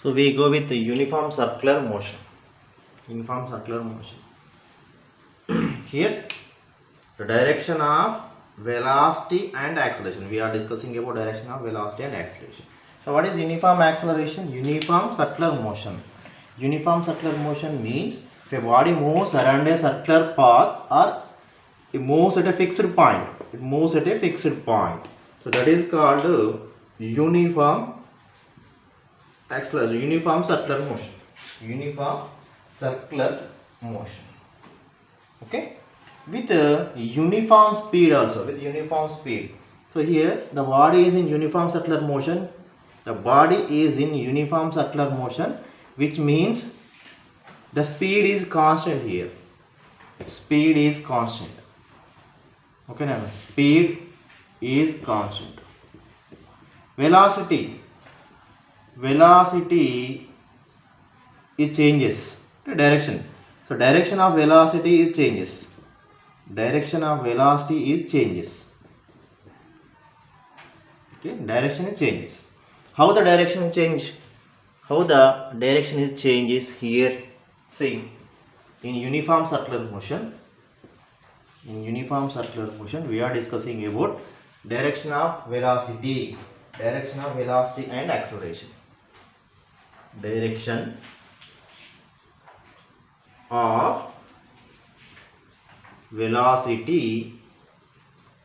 So we go with the uniform circular motion. Uniform circular motion. Here the direction of velocity and acceleration. We are discussing about direction of velocity and acceleration. So what is uniform acceleration? Uniform circular motion. Uniform circular motion means if a body moves around a circular path or it moves at a fixed point. It moves at a fixed point. So that is called uniform acceleration, uniform circular motion. Uniform circular motion. Okay, with uniform speed also, with uniform speed. So here the body is in uniform circular motion. The body is in uniform circular motion, which means the speed is constant here. Speed is constant. Okay, now speed is constant. Velocity it changes to direction. So direction of velocity is changes. Direction of velocity is changes. Okay, direction is changes. How the direction change? How the direction is changes here? See, in uniform circular motion. In uniform circular motion, we are discussing about direction of velocity. Direction of velocity and acceleration. Direction of velocity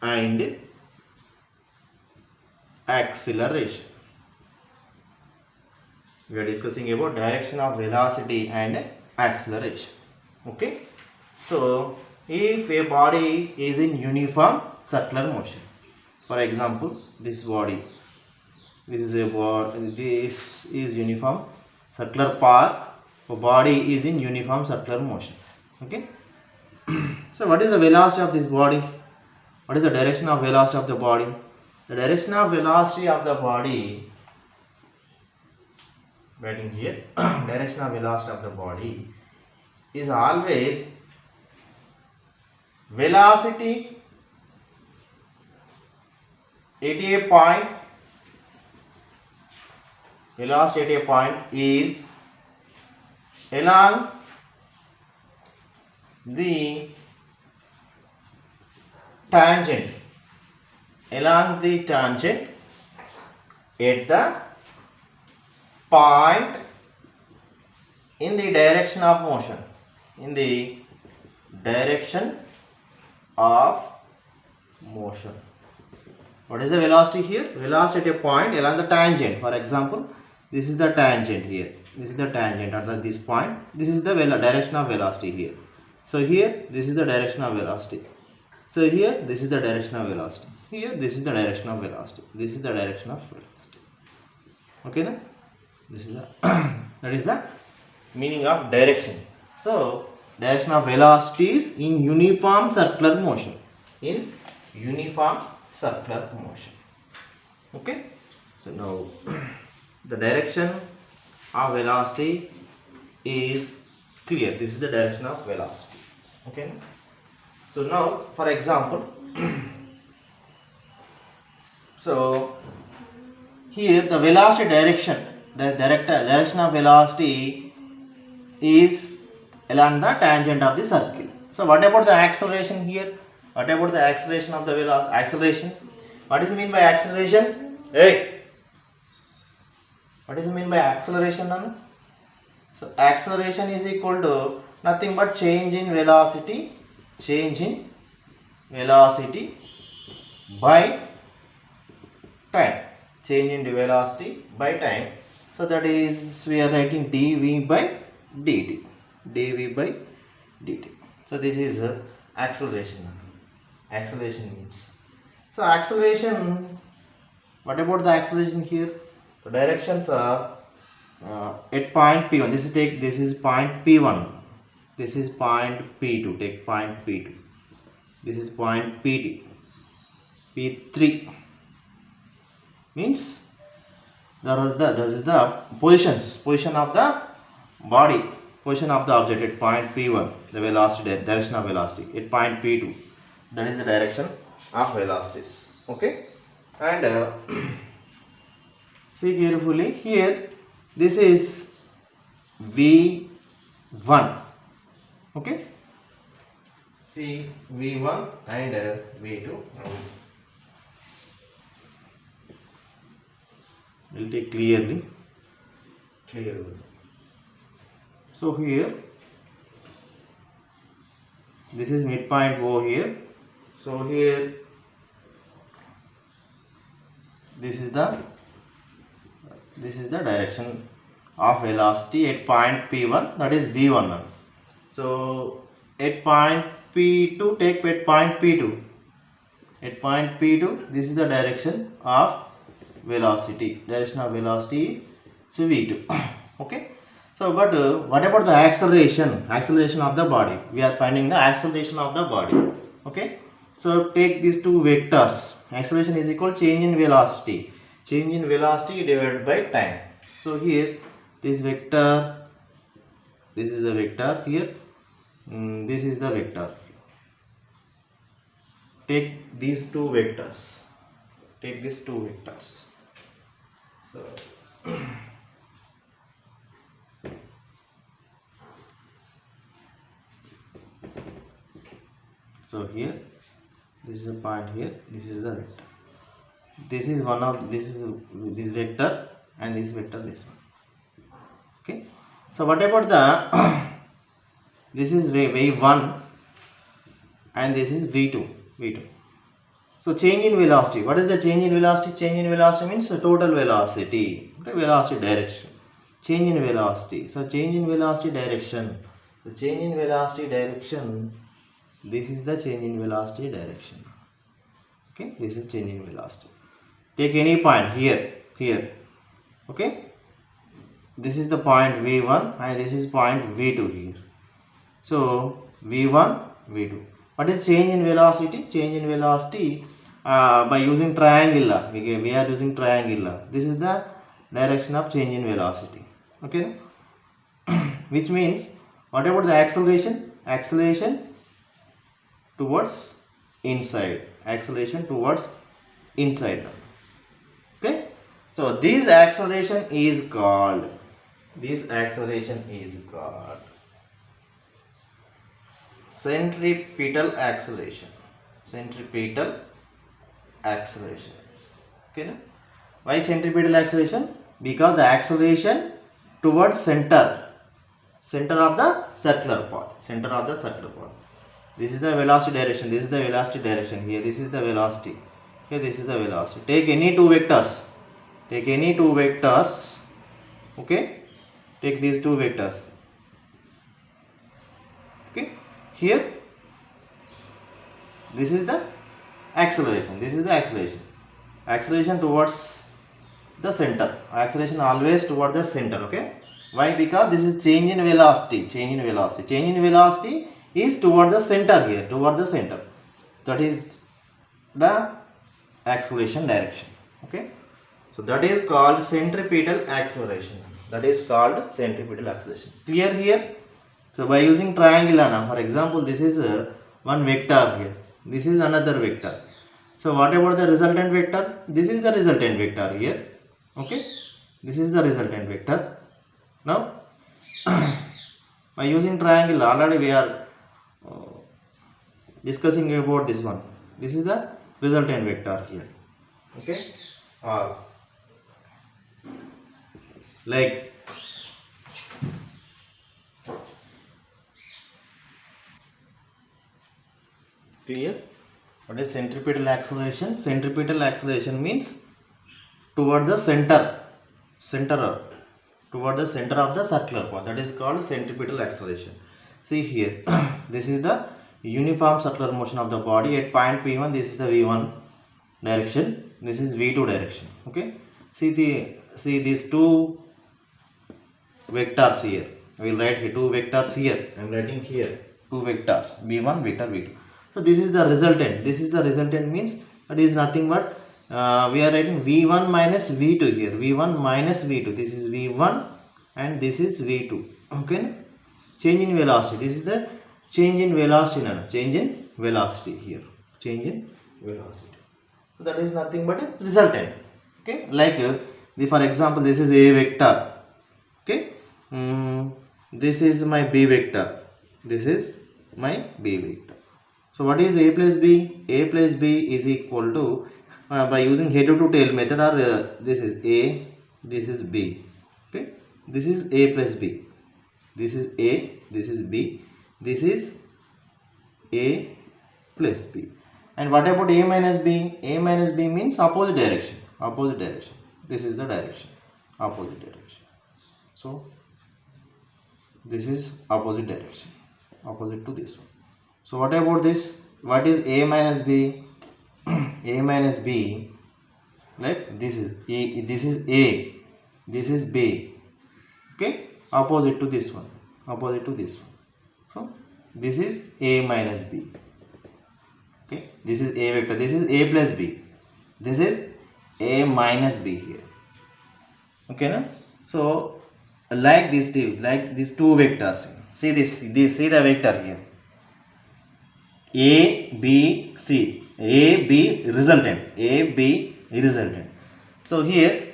and acceleration. We are discussing about direction of velocity and acceleration. Okay, so if a body is in uniform circular motion, for example, this body, this is uniform circular path. A body is in uniform circular motion. Okay. So what is the velocity of this body? What is the direction of velocity of the body? The direction of velocity of the body, writing here, direction of velocity of the body is always velocity at a point. Velocity at a point is along the tangent, along the tangent at the point in the direction of motion, in the direction of motion. What is the velocity here? Velocity at a point along the tangent. For example, this is the tangent here. This is the tangent at this point. This is the direction of velocity here. So here, this is the direction of velocity. So here, this is the direction of velocity. Here, this is the direction of velocity. This is the direction of velocity. Okay, na? This is the that is the meaning of direction. So direction of velocity is in uniform circular motion. In uniform circular motion. Okay. So now the direction of velocity is clear. This is the direction of velocity. Okay. So now, for example, so here the velocity direction, the direction of velocity is along the tangent of the circle. So what about the acceleration here? What about the acceleration of the acceleration? What is mean by acceleration? Hey, what is mean by acceleration? So acceleration is equal to nothing but change in velocity by time. Change in the velocity by time. So that is, we are writing dv by dt. dv by dt. So this is acceleration. Acceleration means. So acceleration, what about the acceleration here? The directions are at point P1. This is point P1. This is point P2. Take point P2. This is point P2. P3 means there is the position of the body, position of the object at point P1. The velocity, direction of velocity at point P2. That is the direction of velocities. Okay, and see carefully here. this is v1. Okay, see v1 and v2. We'll take clear. So here this is midpoint O here. So here this is the direction of velocity at point P1, that is v1. So at point P2, take at point P2. At point P2, this is the direction of velocity. Direction of velocity is v2. Okay. So, but what about the acceleration? Acceleration of the body. We are finding the acceleration of the body. Okay. So take these two vectors. Acceleration is equal to change in velocity. Change in velocity divided by time. So here this vector, this is the vector here. This is the vector. Take these two vectors. Take these two vectors. So here this is a point here, this is the vector. This is one of this vector and this vector, this one. Okay. So what about the this is v1 and this is v2. So change in velocity. What is the change in velocity? Change in velocity means the total velocity. Okay, velocity direction. Change in velocity. So change in velocity direction. The change in velocity direction. This is the change in velocity direction. Okay, this is change in velocity. Take any point here. Okay, this is the point v1 and this is point v2 here. So v1, v2. What is change in velocity? Change in velocity by using triangle. We are using triangle. This is the direction of change in velocity. Okay, which means what about the acceleration? Acceleration towards inside. Acceleration towards inside. Okay, so this acceleration is called centripetal acceleration. Centripetal acceleration. Okay, no? Why centripetal acceleration? Because the acceleration towards center of the circular path. This is the velocity direction. This is the velocity direction. Here, this is the velocity. Here, this is the velocity. Take any two vectors. Okay. Take these two vectors. Okay. Here, this is the acceleration. Acceleration towards the center. Acceleration always toward the center. Okay. Why? Because this is change in velocity. Change in velocity is toward the center here. That is the acceleration direction. Okay. So that is called centripetal acceleration. Clear here? So by using triangle, for example, this is one vector here. This is another vector. So what about the resultant vector? This is the resultant vector here. Okay. This is the resultant vector. Now by using triangle, already we are discussing about this one. This is the resultant vector here. Okay. Like clear? What is centripetal acceleration? Centripetal acceleration means toward the center of the circular path. That is called centripetal acceleration. See here, this is the uniform circular motion of the body at point P1. This is the V1 direction. This is V2 direction. Okay. See these two vectors here. I will write here two vectors here. I am writing here two vectors V1, V2. So this is the resultant. Means that is nothing but we are writing V1 minus V2 here. V1 minus V2. This is V1 and this is V2. Okay. Change in velocity. This is the change in velocity. Change in velocity here. Change in velocity. So that is nothing but a resultant. Okay. Like for example, this is a vector. this is my b vector, this is my b vector. So what is a plus b? A plus b is equal to by using head to tail method, or this is a, this is b. Okay, this is a plus b, this is a, this is b, this is a plus b. And what about a minus b? A minus b means opposite direction, opposite direction. This is the direction, opposite direction. So this is opposite direction, opposite to this one. So what about this? What is a minus b? A minus b, like this is a, this is a, this is b. Okay, opposite to this one, opposite to this one. So this is a minus b. Okay, this is a vector, this is a plus b, this is a minus b here. Okay, na? So like this two, like these two vectors. See this see the vector here. A, B, C. A, B resultant. A, B resultant. So here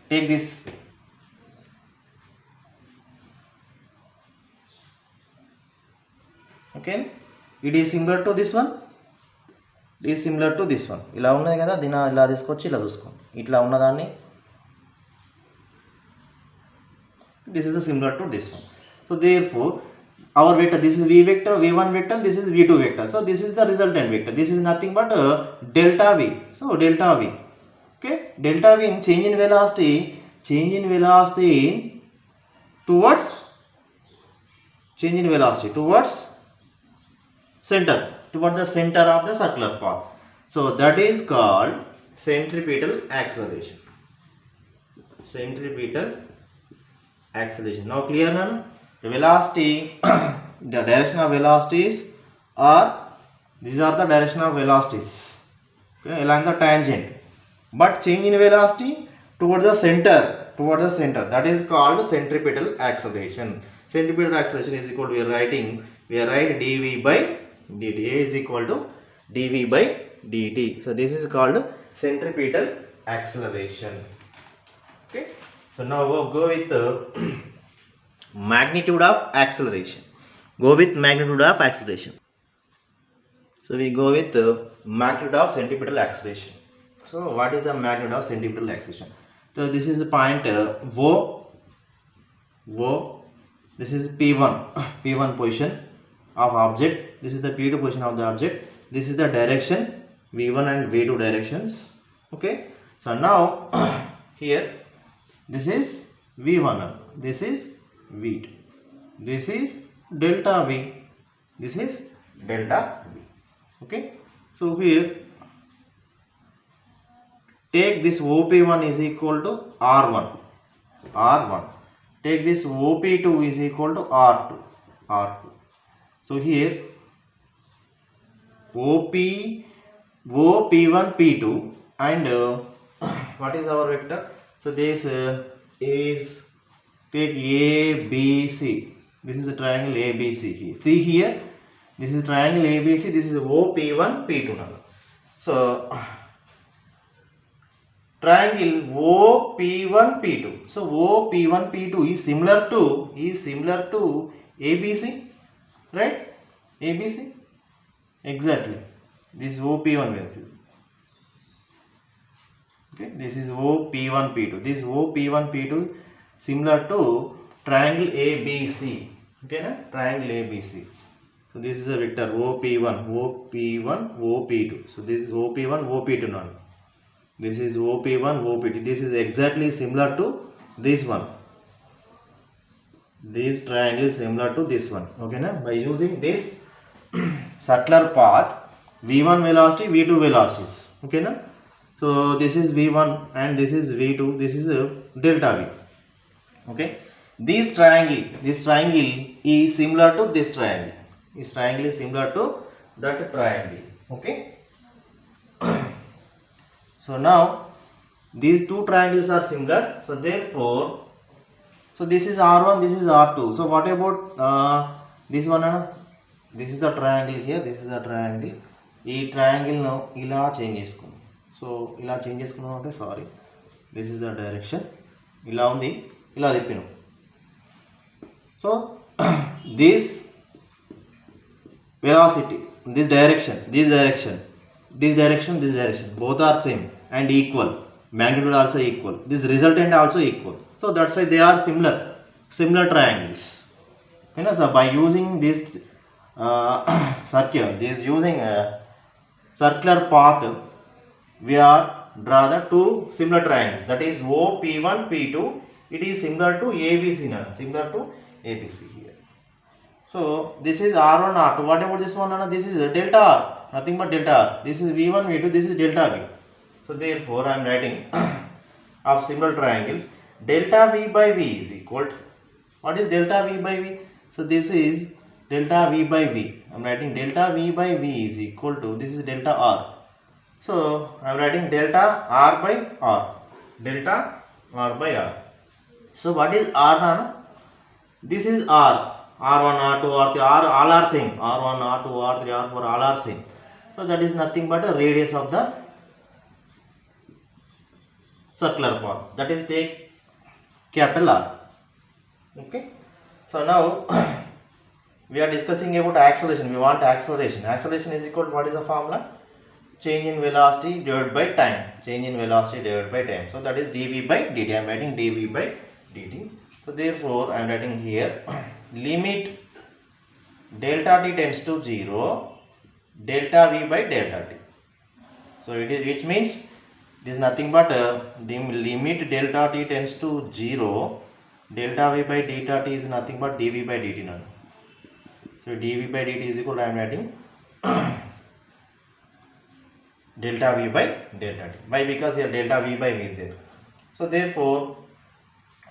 take this. Okay, it is similar to this one. It is similar to this one. ఇలా ఉన్నది కదా, దీని ఇలా తీసుకొచ్చి ఇలా చూసుకో, ఇట్లా ఉన్నదాన్ని. This is similar to this one. So therefore our vector, this is v vector, v1 vector, this is v2 vector. So this is the resultant vector. This is nothing but delta v. So delta v. Okay, delta v in change in velocity, change in velocity towards, change in velocity towards center, towards the center of the circular path. So that is called centripetal acceleration. Centripetal acceleration. Now clear now? The velocity, the direction of velocities are, these are the direction of velocities, okay, along the tangent. But change in velocity towards the center, that is called centripetal acceleration. Centripetal acceleration is equal to, we are writing, we are writing dv by dt. A is equal to dv by dt. So this is called centripetal acceleration. Okay. So now we'll go with magnitude of acceleration. Go with magnitude of acceleration. So we go with magnitude of centripetal acceleration. So what is the magnitude of centripetal acceleration? So this is the point O. This is P1 position of object. This is the P2 position of the object. This is the direction V1 and V2 directions. Okay. So now here this is V1, this is V2, this is delta V, this is delta V. Okay. So here take this OP1 is equal to R1, take this OP2 is equal to R2. So here OP1 P2 and what is our vector? So this is, take ABC. This is the triangle ABC here. See here, this is triangle ABC. This is OP1 P2 now. So triangle OP1 P2. So OP1 P2 is similar to ABC, right? ABC, exactly. This is OP1 value. Okay, this is OP1 P2. This OP1 P2 similar to triangle ABC. Okay, na? Triangle ABC. So this is a vector OP1, OP2. So this is OP1, OP2 now. This is OP1, OP2. This is exactly similar to this one. This triangle is similar to this one. Okay, na? By using this circular path, V1 velocity, V2 velocities. Okay, na? So this is V1 and this is V2. This is delta V. Okay. This triangle is similar to this triangle. This triangle is similar to that triangle. Okay. So now these two triangles are similar. So therefore, so this is R1, this is R2. So what about this one? This is the triangle here. This is the triangle. This triangle now ila change cheskundam. So ila change cheskunnam ante sorry. This is the direction. Ila undi, ila tippinam. So this velocity, this direction, both are same and equal, magnitude also equal, this resultant also equal. So that's why they are similar triangles. You know, so by using this circular path, we are draw the two similar triangles, that is OP1 P2. It is similar to ABC now, similar to ABC here. So this is R1 R2. What about this one? This is delta R, nothing but delta R. This is V1 V2, this is delta V. So therefore I am writing of similar triangles, delta V by V is equal to, what is delta V by V? So this is delta V by V. I am writing delta V by V is equal to, this is delta R. So I am writing delta R by R. Delta R by R. So what is R now? This is R. R1, R2, R3, all are same. R1, R2, R3, R4, all are same. So that is nothing but a radius of the circular path. That is take capital R. Okay. So now we are discussing about acceleration. We want acceleration. Acceleration is equal to, what is the formula? Change in velocity divided by time. Change in velocity divided by time. So that is dv by dt. I am writing dv by dt. So therefore I am writing here limit delta t tends to 0, delta v by delta t. So it is, which means it is nothing but limit delta t tends to 0, delta v by delta t is nothing but dv by dt now. So dv by dt is equal to, I am writing delta v by delta t. Why? Because here delta v by v is there. So therefore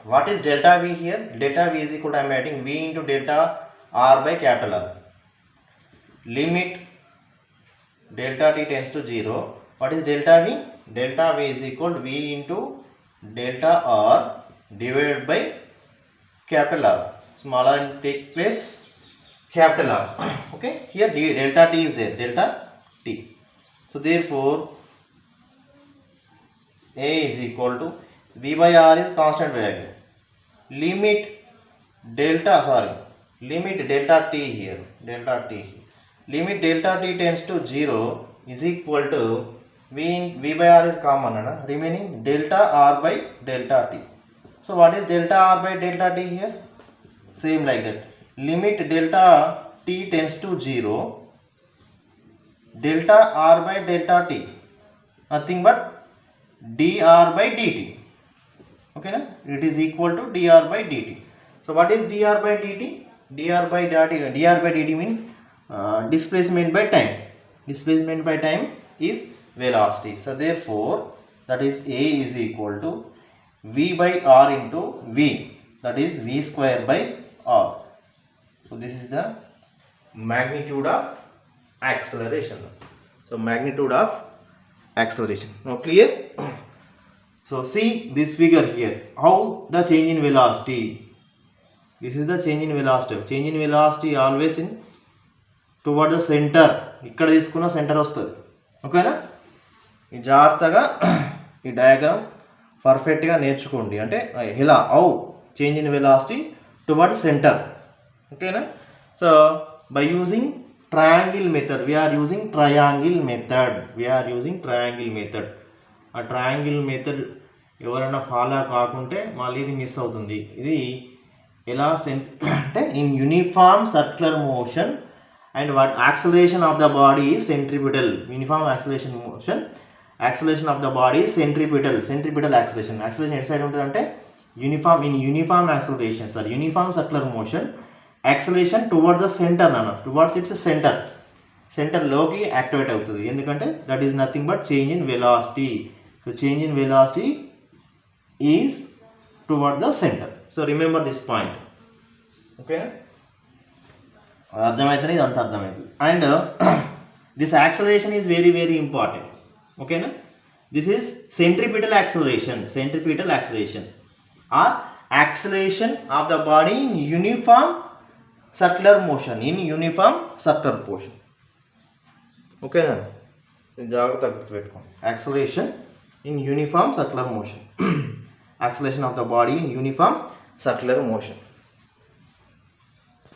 what is delta v here? Delta v is equal to, I am writing v into delta r by capital R. Limit delta t tends to 0. What is delta v? Delta v is equal to v into delta r divided by capital R. Small r take place capital R. Okay, here delta t is there, delta t. So therefore A is equal to v by r is constant variable. Limit delta t here, limit delta t tends to 0 is equal to v by r is common, remaining delta r by delta t. So what is delta r by delta t here? Same like that. Limit delta t tends to 0, delta r by delta t, nothing but dr by dt. Okay, na? It is equal to dr by dt. So what is dr by dt? Dr by dt means displacement by time. Displacement by time is velocity. So therefore that is A is equal to v by r into v, that is v square by r. So this is the magnitude of acceleration. So magnitude of acceleration. Now clear? So see this figure here, how the change in velocity. This is the change in velocity. Change in velocity always in toward the center. ఇక్కడ తీసుకున్న centre వస్తుంది. ఓకేనా? ఈ జాగ్రత్తగా ఈ diagram పర్ఫెక్ట్గా నేర్చుకోండి. అంటే ఇలా how change in velocity toward center. ఓకేనా? So by using triangle method, we're using triangle method. ఆ ట్రయాంగిల్ మెథడ్ ఎవరైనా ఫాలో కాకుంటే మళ్ళీ ఇది మిస్ అవుతుంది. ఇది ఎలా అంటే in uniform circular motion and what acceleration of the body is centripetal. Uniform acceleration motion, acceleration of the body is centripetal acceleration. Acceleration at side ఉంటుంది అంటే uniform acceleration, uniform circular motion, acceleration towards the center, towards its center లోకి activate అవుతుంది. ఎందుకంటే that is nothing but change in velocity. So change in velocity is towards the center. So remember this point. Okay, అర్థమవుతుంది, ఇదంతా అర్థమవుతుంది. And this acceleration is very very important. ఓకేనా? This is centripetal acceleration or acceleration of the body in uniform circular motion, ఓకేనా? జాగ్రత్తగా గుర్తుపెట్టుకోండి. Acceleration in uniform circular motion, acceleration of the body in uniform circular motion.